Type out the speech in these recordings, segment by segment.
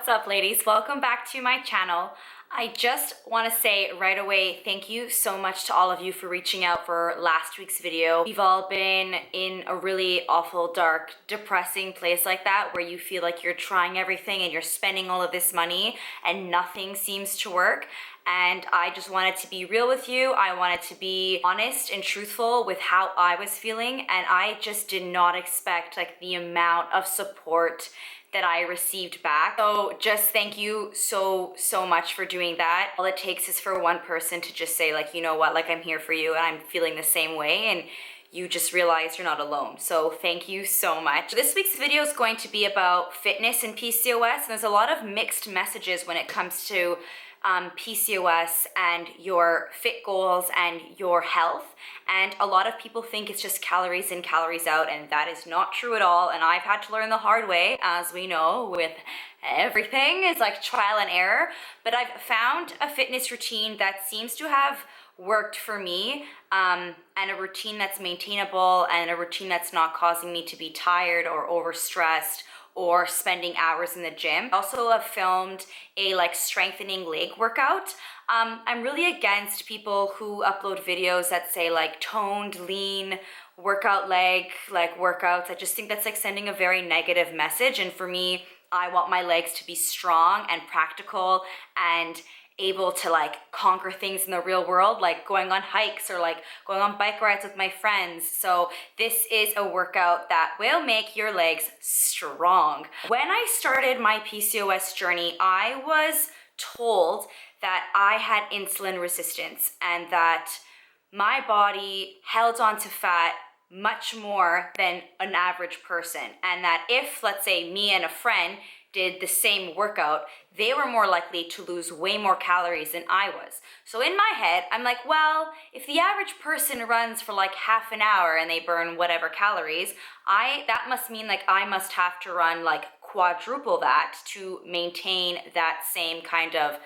What's up, ladies? Welcome back to my channel. I just want to say right away, thank you so much to all of you for reaching out for last week's video. We've all been in a really awful, dark, depressing place like that where you feel like you're trying everything and you're spending all of this money and nothing seems to work. And I just wanted to be real with you. I wanted to be honest and truthful with how I was feeling, and I just did not expect like the amount of support that I received back. So just thank you so much for doing that. All it takes is for one person to just say like, you know what, like I'm here for you and I'm feeling the same way, and you just realize you're not alone. So thank you so much. This week's video is going to be about fitness and PCOS, and there's a lot of mixed messages when it comes to PCOS and your fit goals and your health. And a lot of people think it's just calories in, calories out, and that is not true at all. And I've had to learn the hard way, as we know, with everything. It's like trial and error. But I've found a fitness routine that seems to have worked for me, and a routine that's maintainable and a routine that's not causing me to be tired or overstressed or spending hours in the gym. I also have filmed a strengthening leg workout. I'm really against people who upload videos that say like toned, lean, workout leg workouts. I just think that's like sending a very negative message. And for me, I want my legs to be strong and practical and able to like conquer things in the real world, like going on hikes or like going on bike rides with my friends. So this is a workout that will make your legs strong. When I started my PCOS journey, I was told that I had insulin resistance and that my body held on to fat much more than an average person, and that if, let's say, me and a friend did the same workout, they were more likely to lose way more calories than I was. So in my head, I'm like, well, if the average person runs for like half an hour and they burn whatever calories, that must mean like I must have to run like quadruple that to maintain that same kind of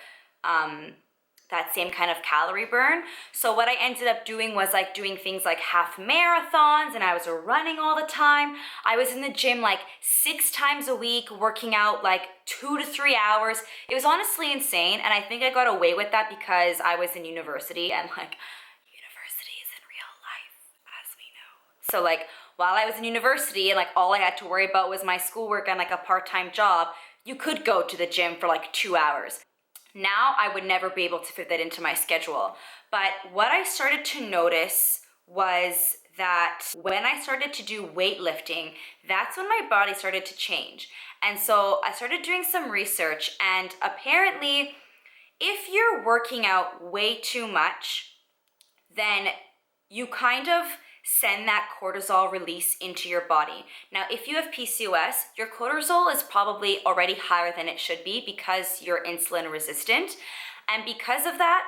calorie burn. So what I ended up doing was like doing things like half marathons, and I was running all the time. I was in the gym like 6 times a week, working out like 2 to 3 hours. It was honestly insane, and I think I got away with that because I was in university, and like university is in real life, as we know. So like while I was in university and like all I had to worry about was my schoolwork and like a part-time job, you could go to the gym for like 2 hours. Now I would never be able to fit that into my schedule. But what I started to notice was that when I started to do weightlifting, that's when my body started to change. And so I started doing some research, and apparently if you're working out way too much, then you kind of send that cortisol release into your body. Now, if you have PCOS, your cortisol is probably already higher than it should be because you're insulin resistant. And because of that,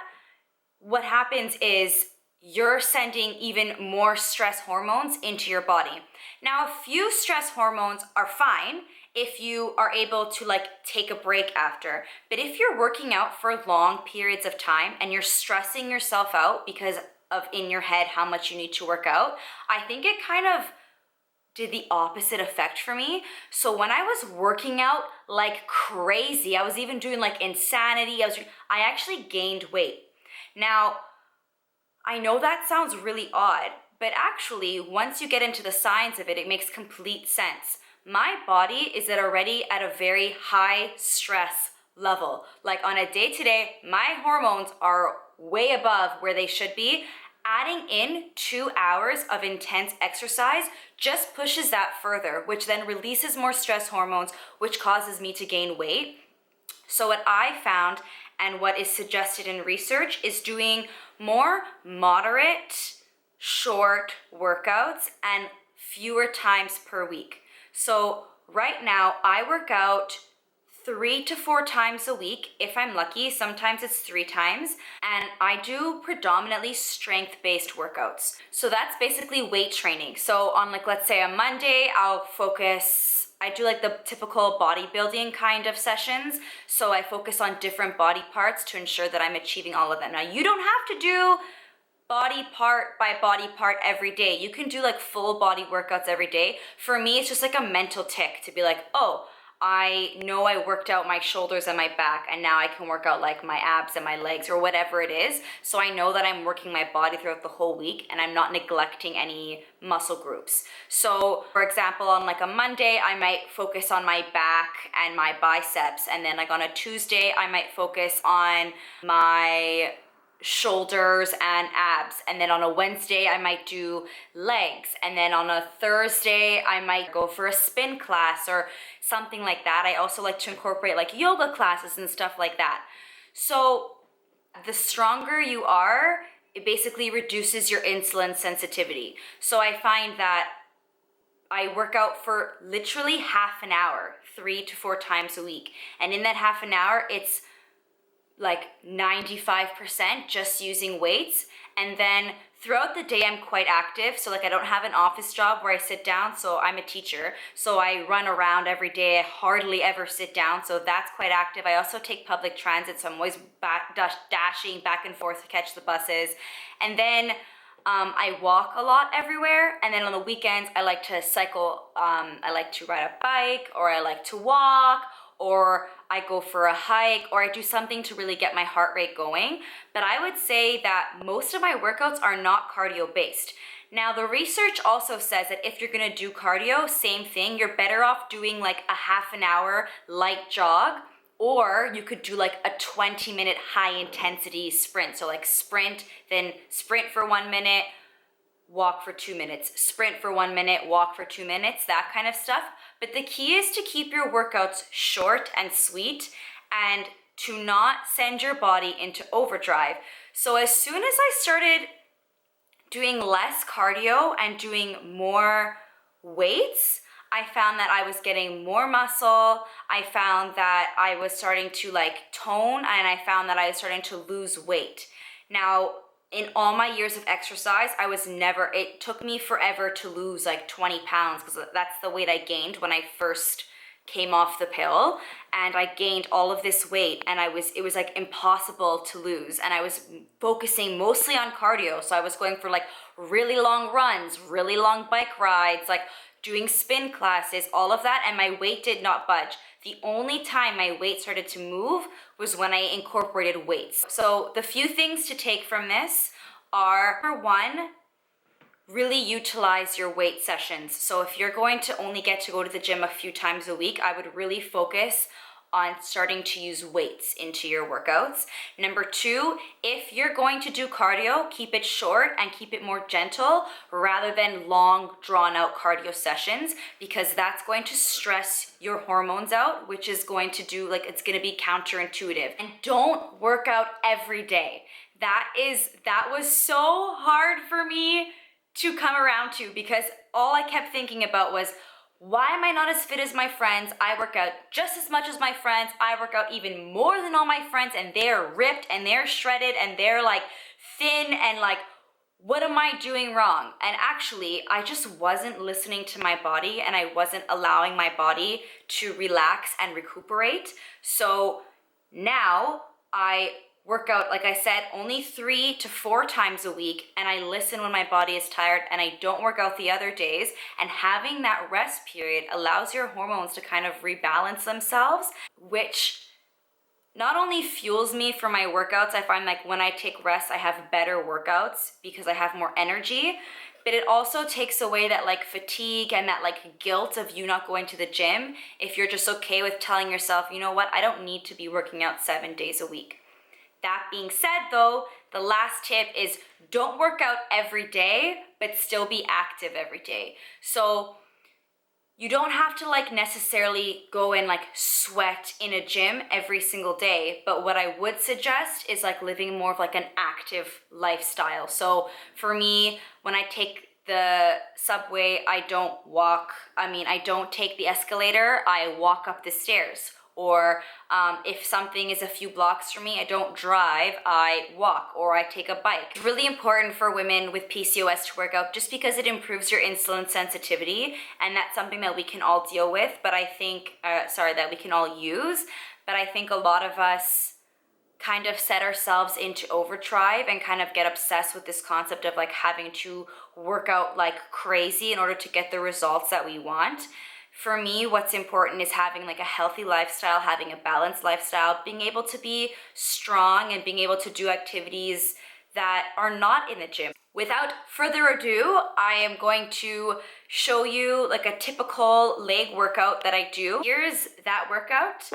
what happens is you're sending even more stress hormones into your body. Now, a few stress hormones are fine if you are able to like take a break after. But if you're working out for long periods of time and you're stressing yourself out because of in your head how much you need to work out, I think it kind of did the opposite effect for me. So when I was working out like crazy, I was even doing like insanity, I actually gained weight. Now, I know that sounds really odd, but actually once you get into the science of it, it makes complete sense. My body is already at a very high stress level. Like on a day-to-day, my hormones are way above where they should be. Adding in 2 hours of intense exercise just pushes that further, which then releases more stress hormones, which causes me to gain weight. So what I found and what is suggested in research is doing more moderate, short workouts and fewer times per week. So right now I work out 3 to 4 times a week. If I'm lucky, sometimes it's 3 times. And I do predominantly strength-based workouts. So that's basically weight training. So on like, let's say a Monday, I do like the typical bodybuilding kind of sessions. So I focus on different body parts to ensure that I'm achieving all of them. Now, you don't have to do body part by body part every day. You can do like full body workouts every day. For me, it's just like a mental tick to be like, oh, I know I worked out my shoulders and my back, and now I can work out like my abs and my legs or whatever it is. So I know that I'm working my body throughout the whole week and I'm not neglecting any muscle groups. So for example, on like a Monday, I might focus on my back and my biceps. And then like on a Tuesday, I might focus on my shoulders and abs, and then on a Wednesday I might do legs, and then on a Thursday I might go for a spin class or something like that. I also like to incorporate like yoga classes and stuff like that. So the stronger you are, it basically reduces your insulin sensitivity. So I find that I work out for literally half an hour, 3 to 4 times a week, and in that half an hour it's like 95% just using weights. And then throughout the day I'm quite active. So like I don't have an office job where I sit down, so I'm a teacher. So I run around every day. I hardly ever sit down, so that's quite active. I also take public transit, so I'm always dashing back and forth to catch the buses. And then I walk a lot everywhere. And then on the weekends I like to cycle. I like to ride a bike, or I like to walk, or I go for a hike, or I do something to really get my heart rate going. But I would say that most of my workouts are not cardio based. Now the research also says that if you're gonna do cardio, same thing, you're better off doing like a half an hour light jog, or you could do like a 20-minute high intensity sprint. So like sprint, then sprint for 1 minute, walk for 2 minutes, sprint for 1 minute, walk for 2 minutes, that kind of stuff. But the key is to keep your workouts short and sweet, and to not send your body into overdrive. So as soon as I started doing less cardio and doing more weights, I found that I was getting more muscle. I found that I was starting to like tone, and I found that I was starting to lose weight. Now, in all my years of exercise, it took me forever to lose like 20 pounds, because that's the weight I gained when I first came off the pill. And I gained all of this weight, and it was like impossible to lose. And I was focusing mostly on cardio. So I was going for like really long runs, really long bike rides, like doing spin classes, all of that, and my weight did not budge. The only time my weight started to move was when I incorporated weights. So the few things to take from this are, number one, really utilize your weight sessions. So if you're going to only get to go to the gym a few times a week, I would really focus on starting to use weights into your workouts. Number two, if you're going to do cardio, keep it short and keep it more gentle rather than long, drawn out cardio sessions, because that's going to stress your hormones out, which is going to do, like, it's going to be counterintuitive. And don't work out every day. That was so hard for me to come around to, because all I kept thinking about was, why am I not as fit as my friends? I work out just as much as my friends. I work out even more than all my friends, and they're ripped and they're shredded and they're like thin, and like, what am I doing wrong? And actually, I just wasn't listening to my body, and I wasn't allowing my body to relax and recuperate. So now I work out, like I said, only 3 to 4 times a week, and I listen when my body is tired, and I don't work out the other days. And having that rest period allows your hormones to kind of rebalance themselves, which not only fuels me for my workouts. I find like when I take rest, I have better workouts because I have more energy, but it also takes away that like fatigue and that like guilt of you not going to the gym if you're just okay with telling yourself, you know what, I don't need to be working out 7 days a week. That being said though, the last tip is don't work out every day, but still be active every day. So you don't have to like necessarily go and like sweat in a gym every single day, but what I would suggest is like living more of like an active lifestyle. So for me, when I take the subway, I don't take the escalator, I walk up the stairs. Or if something is a few blocks from me, I don't drive, I walk, or I take a bike. It's really important for women with PCOS to work out just because it improves your insulin sensitivity, and that's something that we can all deal with, but I think, that we can all use, but I think a lot of us kind of set ourselves into overdrive and kind of get obsessed with this concept of like having to work out like crazy in order to get the results that we want. For me, what's important is having like a healthy lifestyle, having a balanced lifestyle, being able to be strong and being able to do activities that are not in the gym. Without further ado, I am going to show you like a typical leg workout that I do. Here's that workout.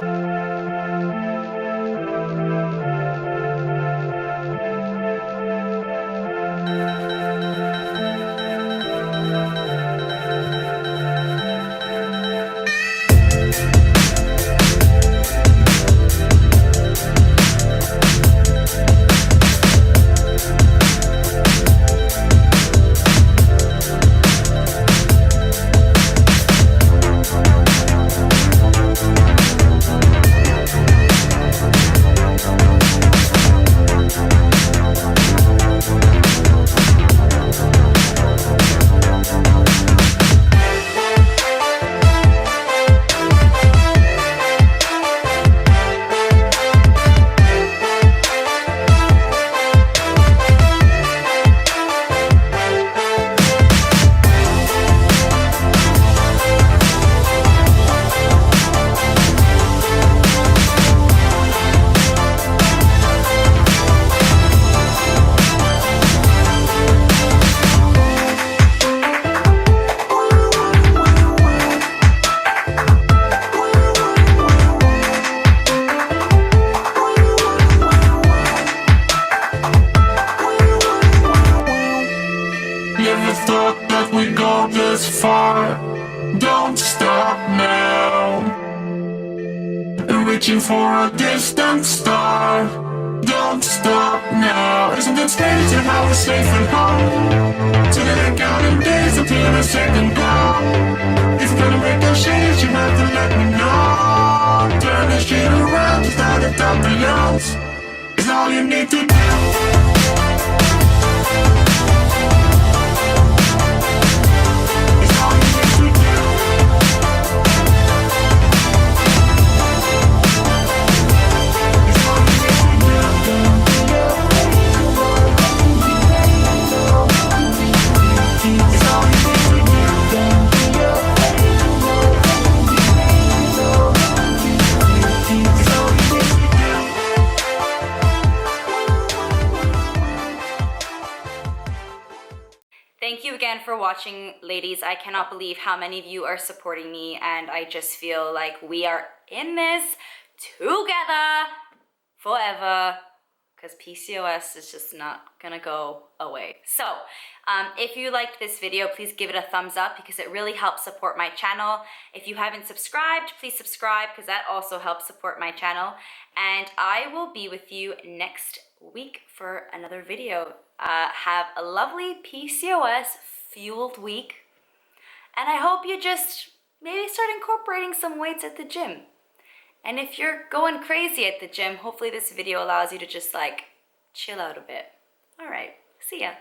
Never thought that we'd go this far. Don't stop now. Reaching for a distant star. Don't stop now. Isn't it strange how we're safe and home? So that I'm counting days until the second go. If you're gonna make a change, you have to let me know. Turn the shit around, just start at top the lungs. It's all you need to do. Thank you again for watching, ladies. I cannot believe how many of you are supporting me, and I just feel like we are in this together forever, because PCOS is just not gonna go away. So if you liked this video, please give it a thumbs up because it really helps support my channel. If you haven't subscribed, please subscribe because that also helps support my channel. And I will be with you next week for another video. Have a lovely PCOS fueled week, and I hope you just maybe start incorporating some weights at the gym. And if you're going crazy at the gym, hopefully this video allows you to just like chill out a bit. All right, see ya.